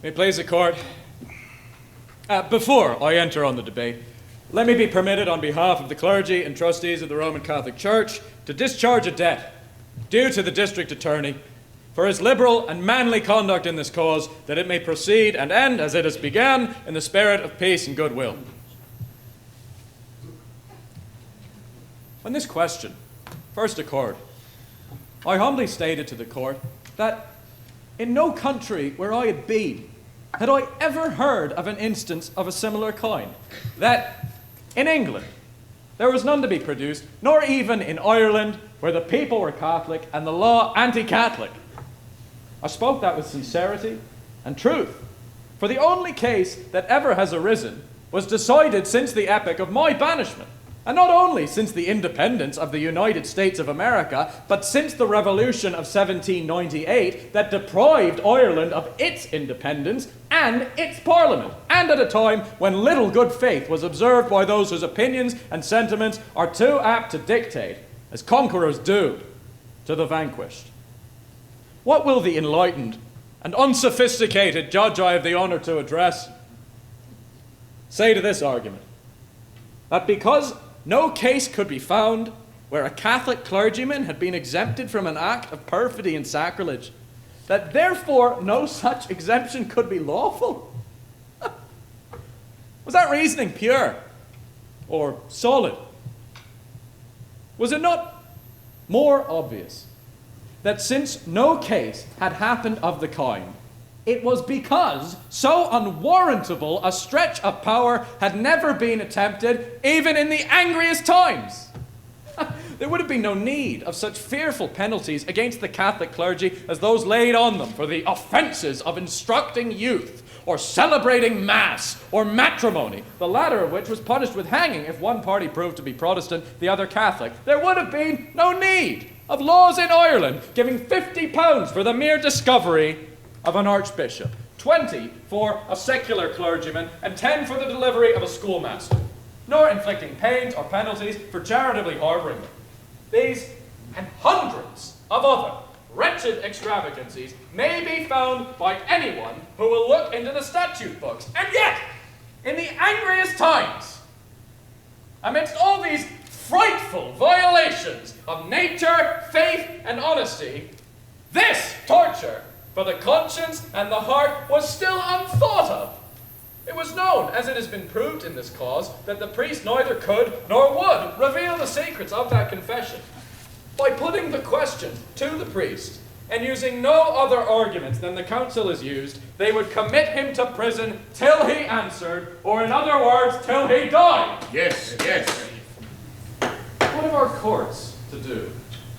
May it please the court. Before I enter on the debate, let me be permitted on behalf of the clergy and trustees of the Roman Catholic Church to discharge a debt due to the district attorney for his liberal and manly conduct in this cause, that it may proceed and end as it has begun in the spirit of peace and goodwill. When this question first occurred, I humbly stated to the court that in no country where I had been had I ever heard of an instance of a similar kind, that in England there was none to be produced, nor even in Ireland, where the people were Catholic and the law anti-Catholic. I spoke that with sincerity and truth, for the only case that ever has arisen was decided since the epoch of my banishment, and not only since the independence of the United States of America, but since the Revolution of 1798 that deprived Ireland of its independence and its parliament, and at a time when little good faith was observed by those whose opinions and sentiments are too apt to dictate, as conquerors do, to the vanquished. What will the enlightened and unsophisticated judge I have the honor to address say to this argument? That because no case could be found where a Catholic clergyman had been exempted from an act of perfidy and sacrilege, that therefore no such exemption could be lawful? Was that reasoning pure or solid? Was it not more obvious that since no case had happened of the kind, it was because so unwarrantable a stretch of power had never been attempted, even in the angriest times? There would have been no need of such fearful penalties against the Catholic clergy as those laid on them for the offences of instructing youth, or celebrating Mass, or matrimony, the latter of which was punished with hanging if one party proved to be Protestant, the other Catholic. There would have been no need of laws in Ireland giving £50 for the mere discovery of an archbishop, 20 for a secular clergyman, and 10 for the delivery of a schoolmaster, nor inflicting pains or penalties for charitably harbouring them. These and hundreds of other wretched extravagancies may be found by anyone who will look into the statute books. And yet, in the angriest times, amidst all these frightful violations of nature, faith, and honesty, this torture for the conscience and the heart was still unthought of. It was known, as it has been proved in this cause, that the priest neither could nor would reveal the secrets of that confession. By putting the question to the priest and using no other arguments than the council has used, they would commit him to prison till he answered, or in other words, till he died. Yes. What have our courts to do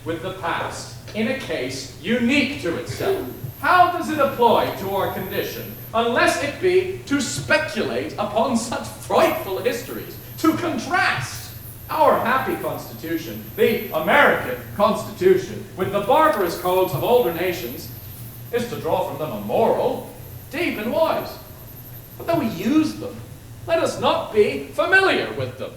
with the past in a case unique to itself? How does it apply to our condition, unless it be to speculate upon such frightful histories, to contrast our happy Constitution, the American Constitution, with the barbarous codes of older nations, is to draw from them a moral, deep and wise. But though we use them, let us not be familiar with them.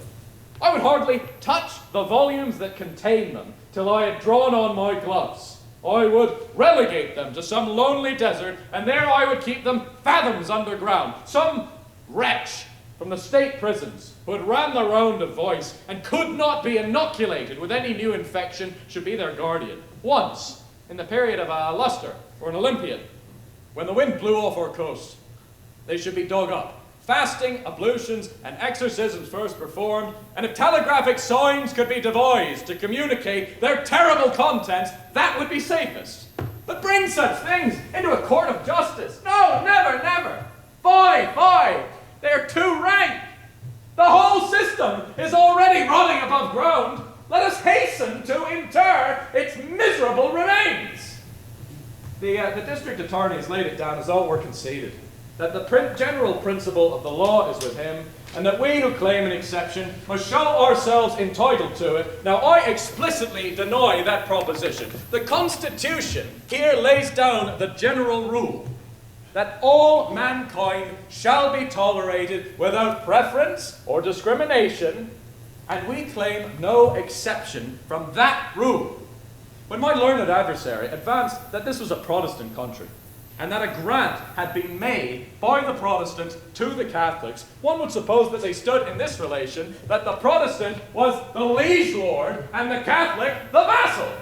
I would hardly touch the volumes that contain them till I had drawn on my gloves. I would relegate them to some lonely desert, and there I would keep them fathoms underground. Some wretch from the state prisons who had ran the round of voice and could not be inoculated with any new infection should be their guardian. Once, in the period of a lustre or an Olympian, when the wind blew off our coast, they should be dug up. Fasting, ablutions, and exorcisms first performed, and if telegraphic signs could be devised to communicate their terrible contents, that would be safest. But bring such things into a court of justice. No, never. Fie! They are too rank. The whole system is already running above ground. Let us hasten to inter its miserable remains. The district attorney has laid it down as though it were conceded that the general principle of the law is with him, and that we who claim an exception must show ourselves entitled to it. Now, I explicitly deny that proposition. The Constitution here lays down the general rule that all mankind shall be tolerated without preference or discrimination, and we claim no exception from that rule. When my learned adversary advanced that this was a Protestant country, and that a grant had been made by the Protestant to the Catholics, one would suppose that they stood in this relation, that the Protestant was the liege lord and the Catholic the vassal.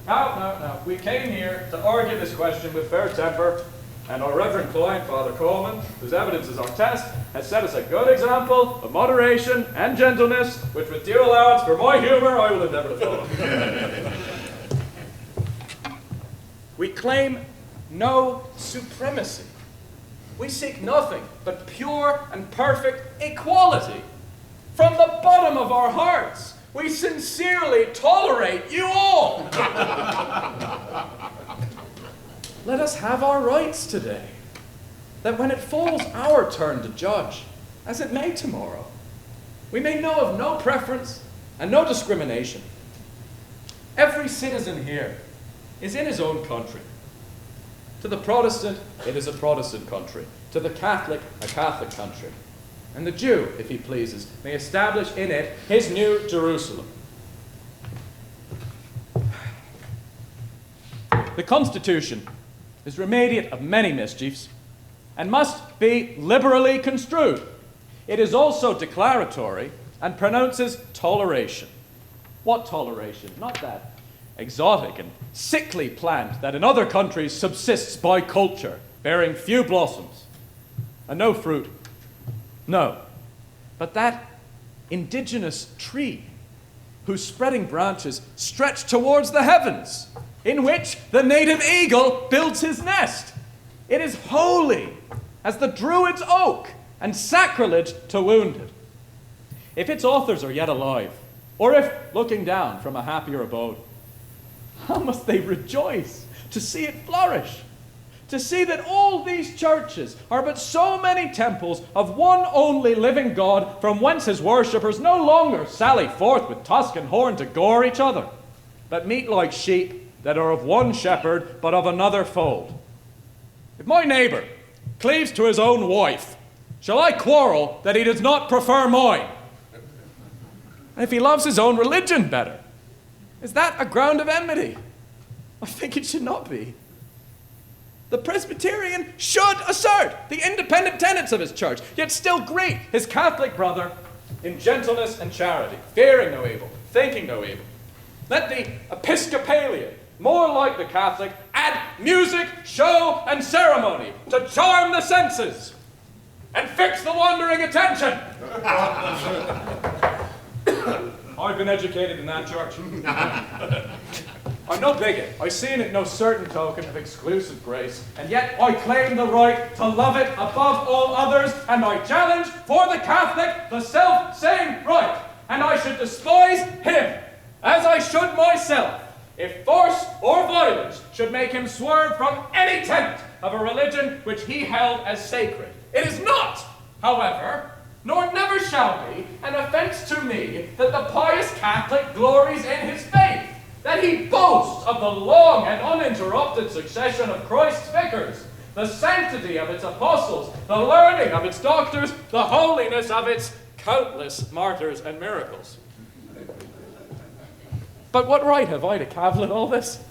Now, we came here to argue this question with fair temper, and our reverend client, Father Coleman, whose evidence is our test, has set us a good example of moderation and gentleness, which with due allowance for my humour, I will endeavour to follow. We claim no supremacy. We seek nothing but pure and perfect equality. From the bottom of our hearts, we sincerely tolerate you all. Let us have our rights today, that when it falls our turn to judge, as it may tomorrow, we may know of no preference and no discrimination. Every citizen here is in his own country. To the Protestant, it is a Protestant country. To the Catholic, a Catholic country. And the Jew, if he pleases, may establish in it his new Jerusalem. The Constitution is remediate of many mischiefs and must be liberally construed. It is also declaratory and pronounces toleration. What toleration? Not that exotic and sickly plant that in other countries subsists by culture, bearing few blossoms and no fruit. No, but that indigenous tree whose spreading branches stretch towards the heavens, in which the native eagle builds his nest. It is holy as the Druid's oak, and sacrilege to wound it. If its authors are yet alive, or if looking down from a happier abode, how must they rejoice to see it flourish, to see that all these churches are but so many temples of one only living God, from whence his worshippers no longer sally forth with tusk and horn to gore each other, but meet like sheep that are of one shepherd, but of another fold. If my neighbour cleaves to his own wife, shall I quarrel that he does not prefer mine? And if he loves his own religion better, is that a ground of enmity? I think it should not be. The Presbyterian should assert the independent tenets of his church, yet still greet his Catholic brother in gentleness and charity, fearing no evil, thinking no evil. Let the Episcopalian, more like the Catholic, add music, show, and ceremony to charm the senses and fix the wandering attention. I've been educated in that church. I'm no bigot. I see in it no certain token of exclusive grace, and yet I claim the right to love it above all others, and I challenge for the Catholic the self-same right, and I should despise him, as I should myself, if force or violence should make him swerve from any tenet of a religion which he held as sacred. It is not, however, nor never shall be, an offense to me that the pious Catholic glories in his faith, that he boasts of the long and uninterrupted succession of Christ's vicars, the sanctity of its apostles, the learning of its doctors, the holiness of its countless martyrs and miracles. But what right have I to cavil at all this?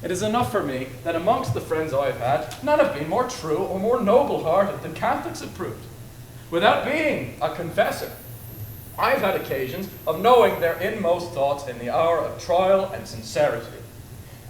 It is enough for me that amongst the friends I have had, none have been more true or more noble-hearted than Catholics have proved. Without being a confessor, I have had occasions of knowing their inmost thoughts in the hour of trial and sincerity,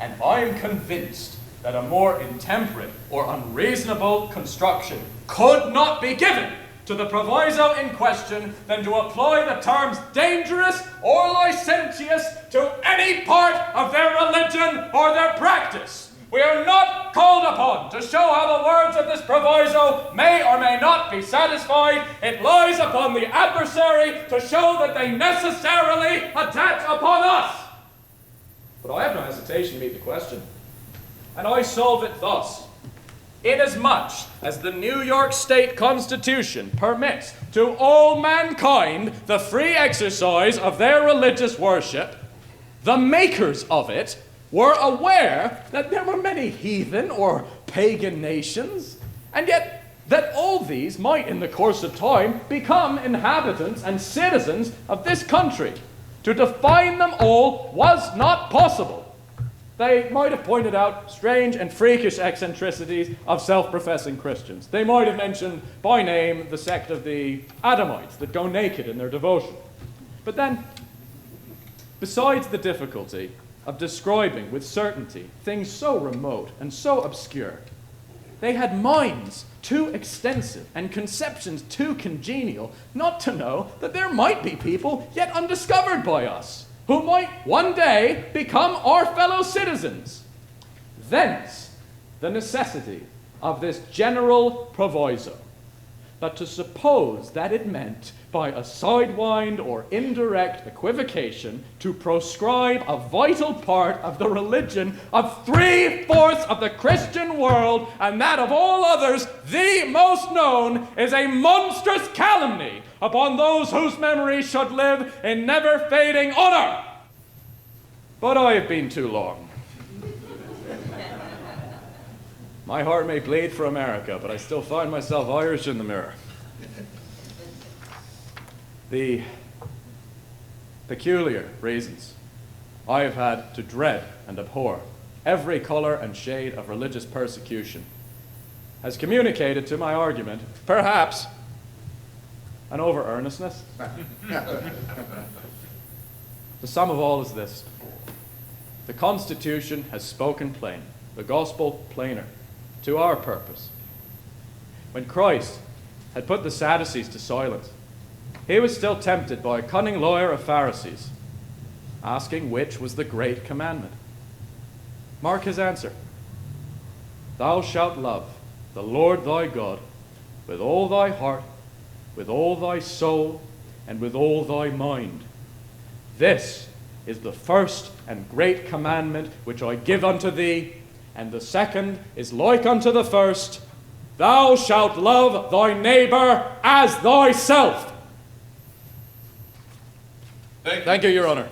and I am convinced that a more intemperate or unreasonable construction could not be given to the proviso in question than to apply the terms dangerous or licentious to any part of their religion or their practice. We are not called upon to show how the words of this proviso may or may not be satisfied. It lies upon the adversary to show that they necessarily attach upon us. But I have no hesitation to meet the question, and I solve it thus. Inasmuch as the New York State Constitution permits to all mankind the free exercise of their religious worship, the makers of it were aware that there were many heathen or pagan nations, and yet that all these might in the course of time become inhabitants and citizens of this country. To define them all was not possible. They might have pointed out strange and freakish eccentricities of self-professing Christians. They might have mentioned by name the sect of the Adamites that go naked in their devotion. But then, besides the difficulty of describing with certainty things so remote and so obscure, they had minds too extensive and conceptions too congenial not to know that there might be people yet undiscovered by us, who might one day become our fellow citizens. Thence the necessity of this general proviso, but to suppose that it meant by a sidewind or indirect equivocation to proscribe a vital part of the religion of 3/4 of the Christian world, and that of all others the most known, is a monstrous calumny upon those whose memory should live in never-fading honor. But I have been too long. My heart may bleed for America, but I still find myself Irish in the mirror. The peculiar reasons I have had to dread and abhor every color and shade of religious persecution has communicated to my argument, perhaps, an over-earnestness. The sum of all is this: the Constitution has spoken plain, the gospel plainer, to our purpose. When Christ had put the Sadducees to silence, he was still tempted by a cunning lawyer of Pharisees, asking which was the great commandment. Mark his answer: "Thou shalt love the Lord thy God with all thy heart, with all thy soul, and with all thy mind. This is the first and great commandment which I give unto thee, and the second is like unto the first: Thou shalt love thy neighbor as thyself." Thank you, Your Honor.